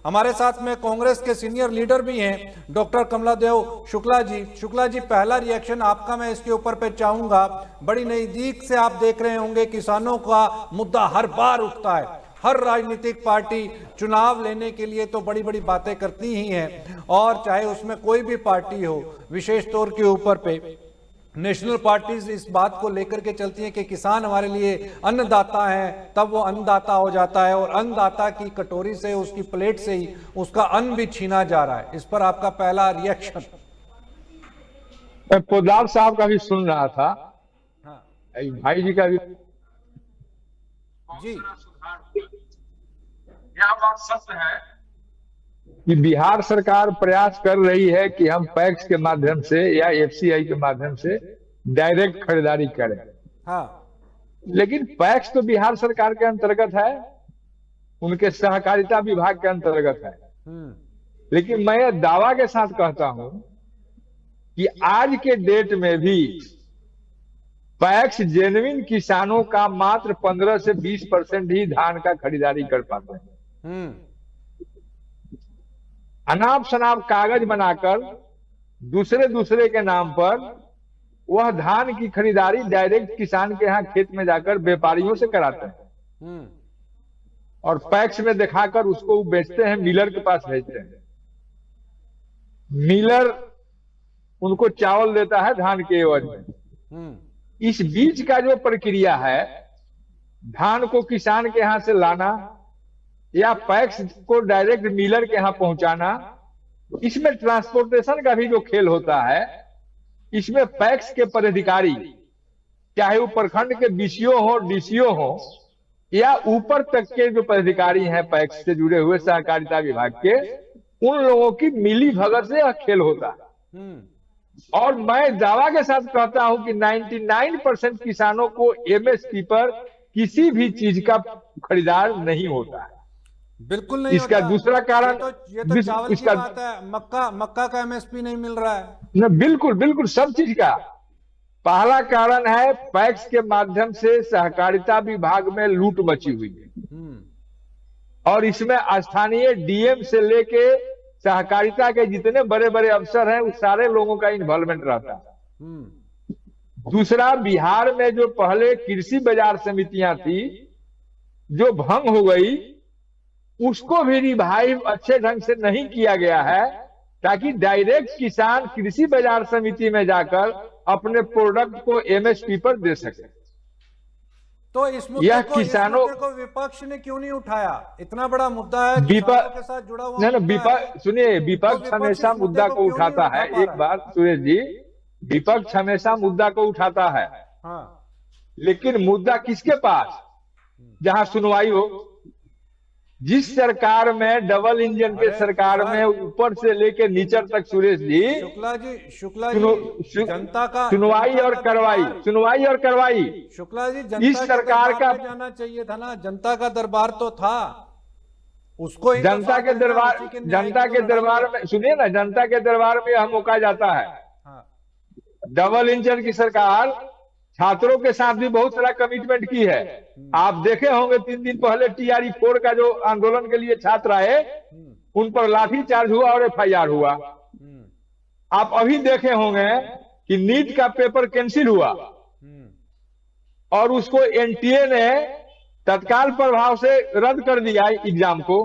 हमारे साथ में कांग्रेस के सीनियर लीडर भी हैं डॉक्टर कमलादेव शुक्ला जी। शुक्ला जी, पहला रिएक्शन आपका मैं इसके ऊपर पे चाहूंगा। बड़ी नजदीक से आप देख रहे होंगे किसानों का मुद्दा हर बार उठता है। हर राजनीतिक पार्टी चुनाव लेने के लिए तो बड़ी बड़ी बातें करती ही हैं, और चाहे उसमें कोई भी पार्टी हो, विशेष तौर के ऊपर पे नेशनल पार्टीज इस बात को लेकर के चलती हैं कि किसान हमारे लिए अन्नदाता है, तब वो अन्नदाता हो जाता है और अन्नदाता की कटोरी से, उसकी प्लेट से ही उसका अन्न भी छीना जा रहा है। इस पर आपका पहला रिएक्शन? मैं पोदार साहब का भी सुन रहा था। हाँ भाई जी का भी जी। यह बात सत्य है कि बिहार सरकार प्रयास कर रही है कि हम पैक्स के माध्यम से या एफसीआई के माध्यम से डायरेक्ट खरीदारी करें। हाँ, लेकिन पैक्स तो बिहार सरकार के अंतर्गत है, उनके सहकारिता विभाग के अंतर्गत है। लेकिन मैं दावा के साथ कहता हूं कि आज के डेट में भी पैक्स जेन्युइन किसानों का मात्र 15 से 20% ही धान का खरीदारी कर पाते हैं। अनाप शनाप कागज बनाकर दूसरे के नाम पर वह धान की खरीदारी डायरेक्ट किसान के यहाँ खेत में जाकर व्यापारियों से कराते हैं और पैक्स में दिखाकर उसको बेचते हैं, मिलर के पास भेजते हैं। मिलर उनको चावल देता है धान के एवज में। इस बीच का जो प्रक्रिया है, धान को किसान के यहां से लाना या पैक्स को डायरेक्ट मिलर के यहां पहुंचाना, इसमें ट्रांसपोर्टेशन का भी जो खेल होता है, इसमें पैक्स के पदाधिकारी, चाहे वो प्रखंड के बीसीओ हो, डीसीओ हो, या ऊपर तक के जो पदाधिकारी हैं पैक्स से जुड़े हुए सहकारिता विभाग के, उन लोगों की मिली भगत से यह खेल होता है। और मैं दावा के साथ कहता हूं कि 99% किसानों को एमएसपी पर किसी भी चीज का खरीदार नहीं होता है। बिल्कुल नहीं इसका होता। दूसरा कारण ये तो चावल की बात है, मक्का का एमएसपी नहीं मिल रहा है न, बिल्कुल सब चीज का। पहला कारण है पैक्स के माध्यम से सहकारिता विभाग में लूट मची हुई है, और इसमें स्थानीय डीएम से लेके सहकारिता के जितने बड़े बड़े अफसर हैं, उस सारे लोगों का इन्वॉल्वमेंट रहता है। दूसरा, बिहार में जो पहले कृषि बाजार समितियां थी जो भंग हो गई, उसको भी रिवाइव अच्छे ढंग से नहीं किया गया है, ताकि डायरेक्ट किसान कृषि बाजार समिति में जाकर अपने प्रोडक्ट को एमएसपी पर दे सके। तो इस मुद्दे को विपक्ष ने क्यों नहीं उठाया? इतना बड़ा मुद्दा है, किसानों के साथ जुड़ा हुआ। सुनिए, विपक्ष हमेशा मुद्दा को उठाता है। एक बात सुरेश जी, विपक्ष हमेशा मुद्दा को उठाता है। हाँ। लेकिन मुद्दा किसके पास? जहां सुनवाई हो। जिस सरकार में, डबल इंजन के सरकार में, ऊपर से लेके नीचे तक, सुरेश जी, शुक्ला जी जनता का सुनवाई और कार्रवाई, शुक्ला जी, इस सरकार का जाना चाहिए था ना। जनता का दरबार तो था, उसको जनता के दरबार में सुनिए ना, जनता के दरबार में यह मौका जाता है। डबल इंजन की सरकार छात्रों के साथ भी बहुत सारा कमिटमेंट की है। आप देखे होंगे 3 दिन पहले TRE 4 का जो आंदोलन के लिए छात्र आए, उन पर लाठीचार्ज हुआ और FIR हुआ। आप अभी देखे होंगे कि नीट का पेपर कैंसिल हुआ और उसको NTA ने तत्काल प्रभाव से रद्द कर दिया एग्जाम को,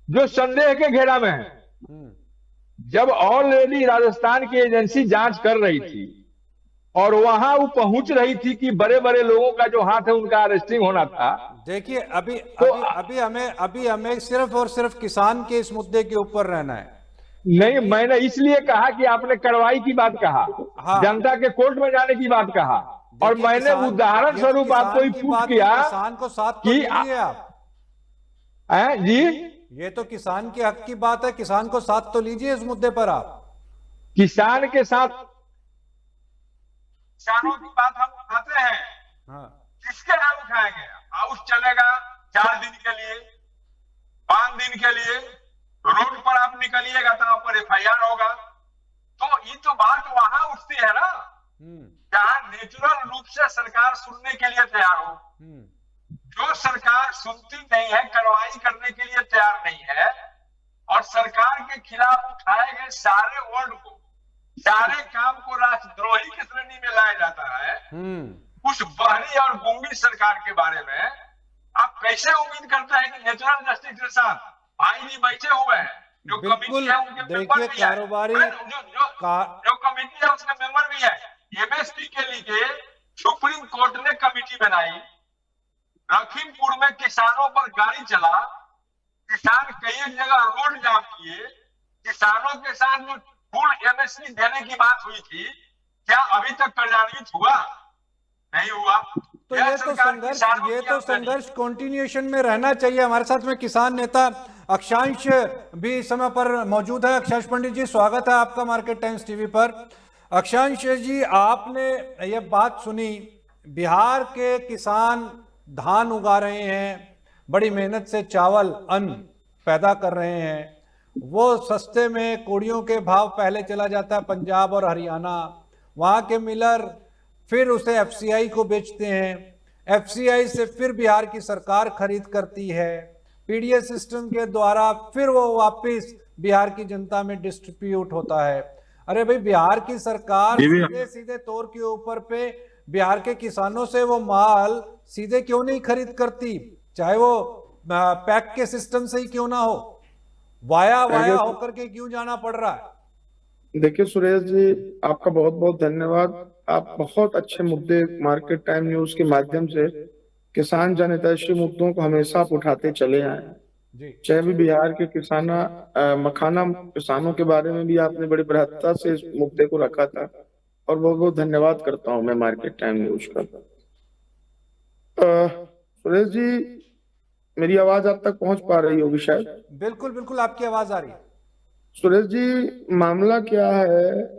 जो संदेह के घेरा में है। जब ऑलरेडी राजस्थान की एजेंसी जांच कर रही थी और वहां वो पहुंच रही थी कि बड़े बड़े लोगों का जो हाथ है उनका अरेस्टिंग होना था। देखिए, अभी हमें सिर्फ और सिर्फ किसान के इस मुद्दे के ऊपर रहना है। नहीं, मैंने इसलिए कहा कि आपने कार्रवाई की बात कहा। हाँ। जनता के कोर्ट में जाने की बात कहा, और मैंने उदाहरण स्वरूप आपको ही पूछ किया किसान को साथ तो लीजिए आप। जी, ये तो किसान के हक की बात है, किसान को साथ तो लीजिए इस मुद्दे पर आप। किसान के साथ किसानों की बात हम उठाते हैं। हाँ। किसके नाम उठाएंगे? हाउस चलेगा 4 दिन के लिए, 5 दिन के लिए, रोड पर आप निकलिएगा तो आप पर FIR होगा। तो ये तो बात वहां उठती है ना, जहां नेचुरल रूप से सरकार सुनने के लिए तैयार हो। जो सरकार सुनती नहीं है, कार्रवाई करने के लिए तैयार नहीं है, के खिलाफ उठाए गए सारे वर्ड को, सारे काम को राष्ट्रद्रोही की श्रेणी में लाया जाता है। उस बहरी और गूंगी सरकार के बारे में आप कैसे उम्मीद करते हैं कि नेचुरल जस्टिस के साथ भाई जी बैठे हुए हैं, जो कमेटी है उनके मेंबर भी है, जो कमेटी है उसके मेंबर भी है। एमएसपी के लिए सुप्रीम कोर्ट ने कमेटी बनाई, लखीमपुर में किसानों पर गाड़ी चला, किसान कई जगह रोड जाम किए, किसानों के साथ जो फुल एमएसपी देने की बात हुई थी, क्या अभी तक कार्यान्वित हुआ? नहीं हुआ। तो ये तो संघर्ष कंटिन्यूएशन में रहना चाहिए। हमारे साथ में किसान नेता अक्षांश भी इस समय पर मौजूद है। अक्षांश पंडित जी, स्वागत है आपका मार्केट टाइम्स टीवी पर। अक्षांश जी, आपने ये बात सुनी, बिहार के किसान धान उगा रहे हैं, बड़ी मेहनत से चावल अन्न पैदा कर रहे हैं, वो सस्ते में कोड़ियों के भाव पहले चला जाता है पंजाब और हरियाना, वहाँ के मिलर फिर उसे एफसीआई को बेचते हैं, एफसीआई से फिर बिहार की सरकार खरीद करती है, पीडीएस सिस्टम के द्वारा फिर वो वापस बिहार की जनता में डिस्ट्रीब्यूट होता है। अरे भाई, बिहार की सरकार सीधे सीधे तौर के ऊपर पे बिहार के किसानों से वो माल सीधे क्यों नहीं खरीद करती, चाहे वो पैक के सिस्टम से ही क्यों ना हो, वाया होकर के क्यों जाना पड़ रहा है? देखिए सुरेश जी, आपका बहुत बहुत धन्यवाद। आप बहुत अच्छे मुद्दे मार्केट टाइम न्यूज के माध्यम से किसान जनहितैषी मुद्दों को हमेशा आप उठाते चले आए हैं। चाहे भी बिहार के मखाना किसानों के बारे में भी आपने बड़ी बृहत्ता से इस मुद्दे को रखा था, और बहुत बहुत धन्यवाद करता हूं मैं मार्केट टाइम न्यूज का। सुरेश जी, मेरी आवाज आप तक पहुंच पा रही होगी शायद? बिल्कुल बिल्कुल, आपकी आवाज आ रही है। सुरेश जी, मामला क्या है,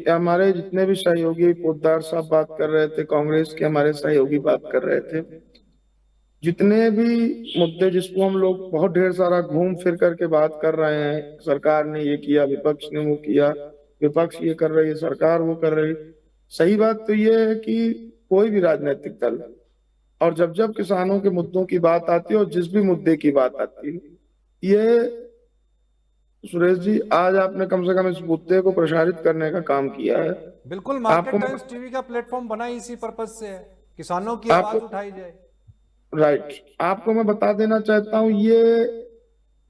हमारे जितने भी सहयोगी पोद्दार साहब बात कर रहे थे, कांग्रेस के हमारे सहयोगी बात कर रहे थे, जितने भी मुद्दे जिसको हम लोग बहुत ढेर सारा घूम फिर करके बात कर रहे हैं, सरकार ने ये किया, विपक्ष ने वो किया, विपक्ष ये कर रही है, सरकार वो कर रही। सही बात तो ये है कि कोई भी राजनीतिक दल, और जब जब किसानों के मुद्दों की बात आती है और जिस भी मुद्दे की बात आती है, ये सुरेश जी आज आपने कम से कम इस मुद्दे को प्रसारित करने का काम किया है। बिल्कुल, मार्केट टाइम्स टीवी का प्लेटफॉर्म बना इसी पर्पज से है, किसानों की आवाज उठाई जाए। राइट, आपको मैं बता देना चाहता हूँ, ये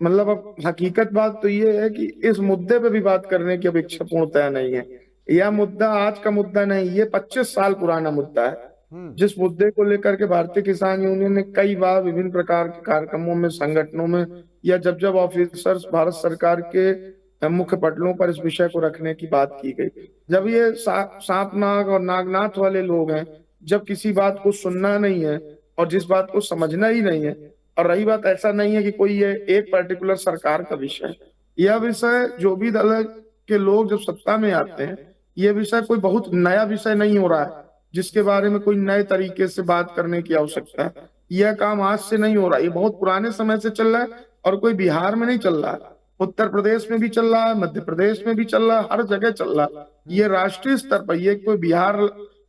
मतलब अब हकीकत बात तो ये है कि इस मुद्दे पे भी बात करने की अपेक्षा पूर्णतः नहीं है। यह मुद्दा आज का मुद्दा नहीं, ये 25 साल पुराना मुद्दा है, जिस मुद्दे को लेकर के भारतीय किसान यूनियन ने कई बार विभिन्न प्रकार के कार्यक्रमों में, संगठनों में, या जब जब ऑफिसर्स भारत सरकार के मुख्य पटलों पर इस विषय को रखने की बात की गई। जब ये सांप नाग और नागनाथ वाले लोग हैं, जब किसी बात को सुनना नहीं है और जिस बात को समझना ही नहीं है, और रही बात ऐसा नहीं है कि कोई ये एक पर्टिकुलर सरकार का विषय, यह विषय जो भी दल के लोग जब सत्ता में आते हैं, ये विषय कोई बहुत नया विषय नहीं हो रहा है जिसके बारे में कोई नए तरीके से बात करने की आवश्यकता है। यह काम आज से नहीं हो रहा, ये बहुत पुराने समय से चल रहा है, और कोई बिहार में नहीं चल रहा है, उत्तर प्रदेश में भी चल रहा है, मध्य प्रदेश में भी चल रहा है, हर जगह चल रहा है। ये राष्ट्रीय स्तर पर, ये कोई बिहार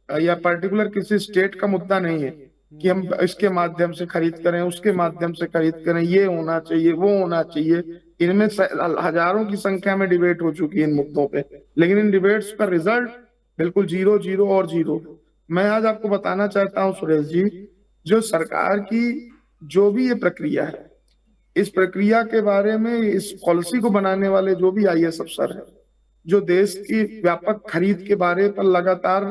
या पर्टिकुलर किसी स्टेट का मुद्दा नहीं है कि हम इसके माध्यम से खरीद करें, उसके माध्यम से खरीद करें, ये होना चाहिए, वो होना चाहिए। इनमें हजारों की संख्या में डिबेट हो चुकी है इन मुद्दों पे, लेकिन इन डिबेट्स का रिजल्ट बिल्कुल 0 0 और 0। मैं आज आपको बताना चाहता हूं सुरेश जी, जो सरकार की जो भी ये प्रक्रिया है, इस प्रक्रिया के बारे में, इस पॉलिसी को बनाने वाले जो भी आईएएस अफसर है, जो देश की व्यापक खरीद के बारे पर लगातार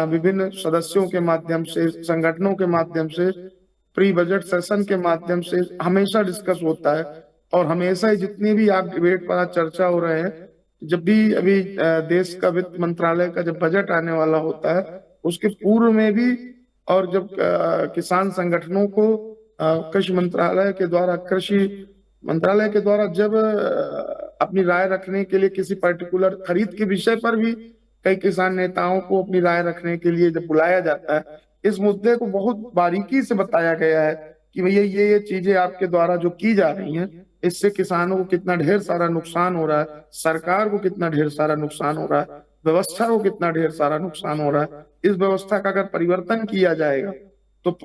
विभिन्न सदस्यों के माध्यम से, संगठनों के माध्यम से, प्री बजट सेशन के माध्यम से हमेशा डिस्कस होता है, और हमेशा ही जितनी भी आप डिबेट पर चर्चा हो रहे हैं, जब भी अभी देश का वित्त मंत्रालय का जब बजट आने वाला होता है, उसके पूर्व में भी, और जब किसान संगठनों को कृषि मंत्रालय के द्वारा जब अपनी राय रखने के लिए किसी पर्टिकुलर खरीद के विषय पर भी कई किसान नेताओं को अपनी राय रखने के लिए जब बुलाया जाता है, इस मुद्दे को बहुत बारीकी से बताया गया है कि भैया ये चीजें आपके द्वारा जो की जा रही हैं, इससे किसानों को कितना ढेर सारा नुकसान हो रहा है, सरकार को कितना ढेर सारा नुकसान हो रहा है, व्यवस्था को कितना ढेर सारा नुकसान हो रहा है। इस व्यवस्था का अगर परिवर्तन किया जाएगा तो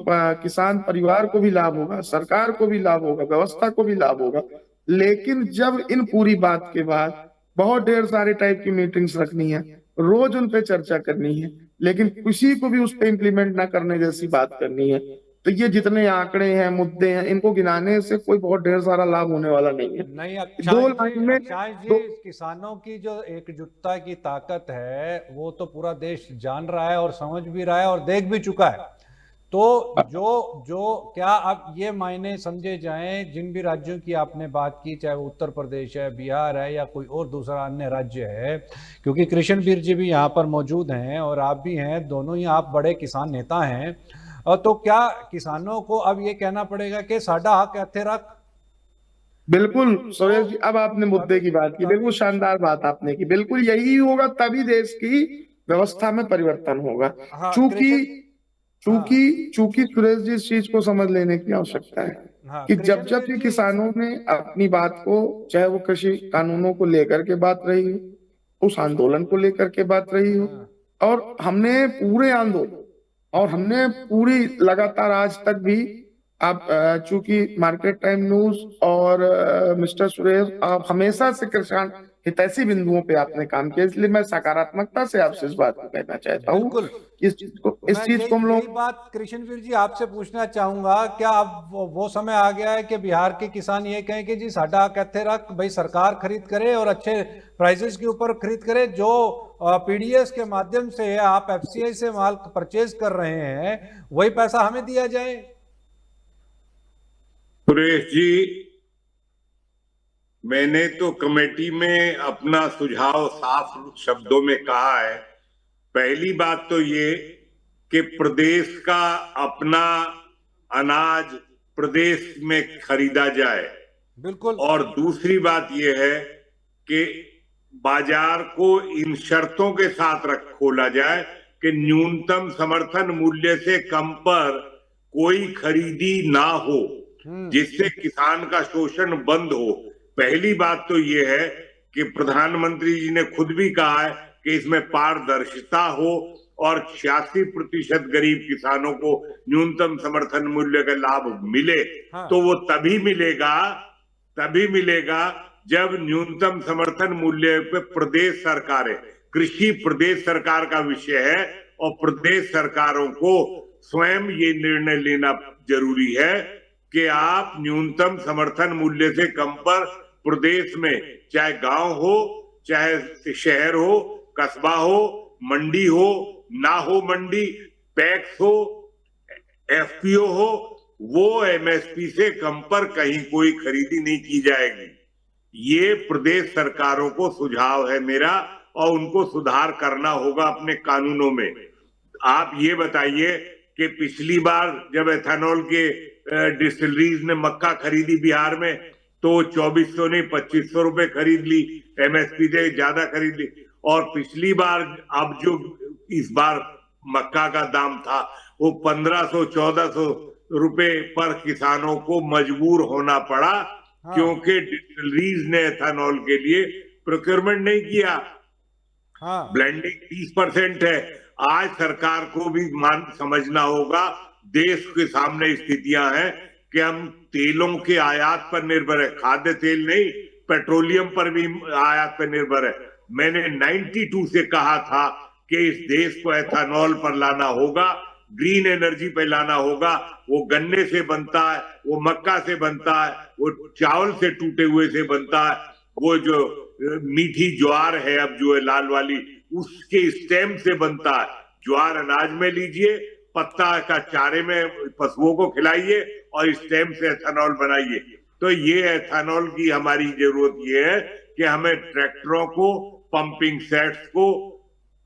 किसान परिवार को भी लाभ होगा, सरकार को भी लाभ होगा, व्यवस्था को भी लाभ होगा। लेकिन जब इन पूरी बात के बाद बहुत ढेर सारे टाइप की मीटिंग्स रखनी है, रोज उन पे चर्चा करनी है, लेकिन किसी को भी उस पे इम्प्लीमेंट ना करने जैसी बात करनी है, तो ये जितने आंकड़े हैं, मुद्दे हैं, इनको गिनाने से कोई बहुत ढेर सारा लाभ होने वाला नहीं है। नहीं दो लाइन में अक्षांश जी, किसानों की जो एकजुटता की ताकत है वो तो पूरा देश जान रहा है और समझ भी रहा है और देख भी चुका है। तो जो क्या अब ये मायने समझे जाएं, जिन भी राज्यों की आपने बात की, चाहे वो उत्तर प्रदेश है, बिहार है या कोई और दूसरा अन्य राज्य है, क्योंकि कृष्णवीर जी भी यहाँ पर मौजूद हैं और आप भी हैं, दोनों ही आप बड़े किसान नेता हैं, तो क्या किसानों को अब ये कहना पड़ेगा कि साडा हक इत्थे रख? बिल्कुल सुरेश जी, अब आपने मुद्दे की बात की, बिल्कुल शानदार बात आपने की। बिल्कुल यही होगा, तभी देश की व्यवस्था में परिवर्तन होगा। हाँ, चूंकि सुरेश जी, इस चीज को समझ लेने की आवश्यकता है कि जब जब भी किसानों ने अपनी बात को, चाहे वो कृषि कानूनों को लेकर के बात रही हो, उस आंदोलन को लेकर के बात रही हो, और हमने पूरे आंदोलन और हमने पूरी लगातार आज तक भी, आप चूंकि मार्केट टाइम न्यूज और मिस्टर सुरेश, आप हमेशा से किसान हितैषी बिंदुओं पे आपने काम किया, इसलिए मैं सकारात्मकता से आपसे इस बात को कहना चाहता हूँ। इस चीज को हम लोग, बात कृष्णवीर जी आपसे पूछना चाहूंगा, क्या अब वो समय आ गया है कि बिहार के किसान ये कहें कि जी साडा कहते रख, भाई सरकार खरीद करे और अच्छे प्राइसेस के ऊपर खरीद करे, जो पीडीएस के माध्यम से आप एफसीआई से माल परचेज कर रहे हैं वही पैसा हमें दिया जाए? सुरेश जी, मैंने तो कमेटी में अपना सुझाव साफ शब्दों में कहा है। पहली बात तो ये कि प्रदेश का अपना अनाज प्रदेश में खरीदा जाए, बिल्कुल। और दूसरी बात ये है कि बाजार को इन शर्तों के साथ खोला जाए कि न्यूनतम समर्थन मूल्य से कम पर कोई खरीदी ना हो, जिससे किसान का शोषण बंद हो। पहली बात तो ये है कि प्रधानमंत्री जी ने खुद भी कहा है कि इसमें पारदर्शिता हो और 86% गरीब किसानों को न्यूनतम समर्थन मूल्य का लाभ मिले। तो वो तभी मिलेगा जब न्यूनतम समर्थन मूल्य पे प्रदेश सरकारें, कृषि प्रदेश सरकार का विषय है और प्रदेश सरकारों को स्वयं ये निर्णय लेना जरूरी है कि आप न्यूनतम समर्थन मूल्य से कम पर प्रदेश में, चाहे गांव हो, चाहे शहर हो, कस्बा हो, मंडी हो, ना हो मंडी, पैक्स हो, एफपीओ हो, वो एमएसपी से कम पर कहीं कोई खरीदी नहीं की जाएगी। ये प्रदेश सरकारों को सुझाव है मेरा, और उनको सुधार करना होगा अपने कानूनों में। आप ये बताइए कि पिछली बार जब एथेनॉल के डिस्टिलरीज ने मक्का खरीदी बिहार में, तो 2400 नहीं 2500 रुपए खरीद ली, एमएसपी से ज्यादा खरीद ली। और पिछली बार, अब जो इस बार मक्का का दाम था वो 1500-1400 रुपए पर किसानों को मजबूर होना पड़ा, क्योंकि डिस्टिलरीज ने एथेनॉल के लिए प्रोक्योरमेंट नहीं किया। ब्लेंडिंग 30% है। आज सरकार को भी समझना होगा, देश के सामने स्थितियां हैं कि हम तेलों के आयात पर निर्भर है, खाद्य तेल नहीं, पेट्रोलियम पर भी आयात पर निर्भर है। मैंने 92 से कहा था कि इस देश को एथेनॉल पर लाना होगा, ग्रीन एनर्जी पे लाना होगा। वो गन्ने से बनता है, वो मक्का से बनता है, वो चावल से टूटे हुए से बनता है, वो जो मीठी ज्वार है अब जो है लाल वाली, उसके स्टेम से बनता है। ज्वार अनाज में लीजिए, पत्ता का चारे में पशुओं को खिलाइए और स्टेम से एथेनॉल बनाइए। तो ये एथेनॉल की हमारी जरूरत ये है कि हमें ट्रैक्टरों को, पंपिंग सेट्स को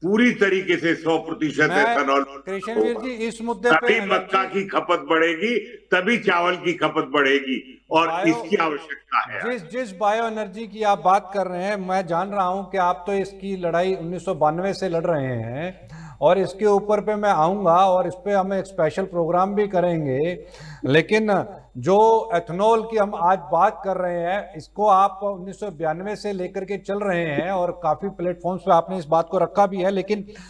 पूरी तरीके से 100% एथेनॉल। कृष्णवीर जी, इस मुद्दे पे तभी मक्का की खपत बढ़ेगी, तभी चावल की खपत बढ़ेगी, और इसकी आवश्यकता है। जिस बायो एनर्जी की आप बात कर रहे हैं, मैं जान रहा हूं कि आप तो इसकी लड़ाई 1992 से लड़ रहे हैं, और इसके ऊपर पे मैं आऊंगा और इस पे हम एक स्पेशल प्रोग्राम भी करेंगे। लेकिन जो एथेनॉल की हम आज बात कर रहे हैं, इसको आप 1992 से लेकर के चल रहे हैं और काफी प्लेटफॉर्म्स पे आपने इस बात को रखा भी है। लेकिन